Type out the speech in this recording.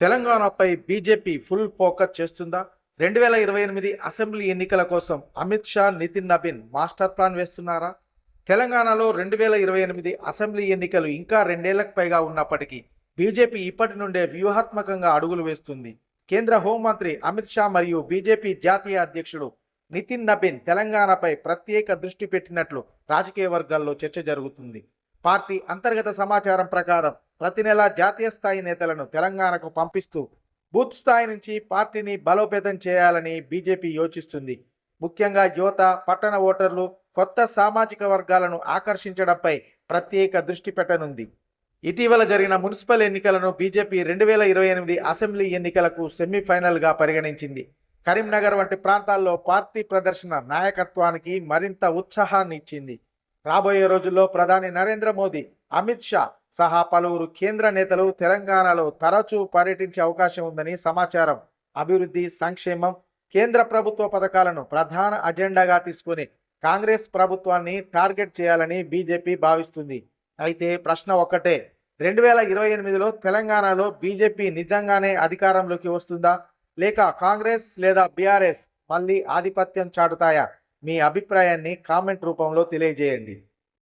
తెలంగాణపై BJP full focus చేస్తుందా? 2028 assembly ఎన్నికల కోసం అమిత్ షా, నితిన్ నబీన్ మాస్టర్ ప్లాన్ వేస్తున్నారా? తెలంగాణలో 2028 అసెంబ్లీ ఎన్నికలు ఇంకా రెండేళ్లకు పైగా ఉన్నప్పటికీ బీజేపీ ఇప్పటి నుండే వ్యూహాత్మకంగా అడుగులు వేస్తుంది. కేంద్ర హోంమంత్రి అమిత్ షా మరియు బీజేపీ జాతీయ అధ్యక్షుడు నితిన్ నబీన్ తెలంగాణపై ప్రత్యేక దృష్టి పెట్టినట్లు రాజకీయ వర్గాల్లో చర్చ జరుగుతుంది. పార్టీ అంతర్గత సమాచారం ప్రకారం ప్రతి నెల జాతీయ స్థాయి నేతలను తెలంగాణకు పంపిస్తూ బూత్ స్థాయి నుంచి పార్టీని బలోపేతం చేయాలని బీజేపీ యోచిస్తుంది. ముఖ్యంగా యువత, పట్టణ ఓటర్లు, కొత్త సామాజిక వర్గాలను ఆకర్షించడంపై ప్రత్యేక దృష్టి పెట్టనుంది. ఇటీవల జరిగిన మున్సిపల్ ఎన్నికలను బీజేపీ 2028 అసెంబ్లీ ఎన్నికలకు సెమీఫైనల్గా పరిగణించింది. కరీంనగర్ వంటి ప్రాంతాల్లో పార్టీ ప్రదర్శన నాయకత్వానికి మరింత ఉత్సాహాన్ని ఇచ్చింది. రాబోయే రోజుల్లో ప్రధాని నరేంద్ర మోదీ, అమిత్ షా సహా పలువురు కేంద్ర నేతలు తెలంగాణలో తరచూ పర్యటించే అవకాశం ఉందని సమాచారం. అభివృద్ధి, సంక్షేమం, కేంద్ర ప్రభుత్వ పథకాలను ప్రధాన అజెండాగా తీసుకుని కాంగ్రెస్ ప్రభుత్వాన్ని టార్గెట్ చేయాలని బీజేపీ భావిస్తుంది. అయితే ప్రశ్న ఒక్కటే, 2028లో తెలంగాణలో బీజేపీ నిజంగానే అధికారంలోకి వస్తుందా, లేక కాంగ్రెస్ లేదా బీఆర్ఎస్ మళ్ళీ ఆధిపత్యం చాటుతాయా? మీ అభిప్రాయాన్ని కామెంట్ రూపంలో తెలియజేయండి.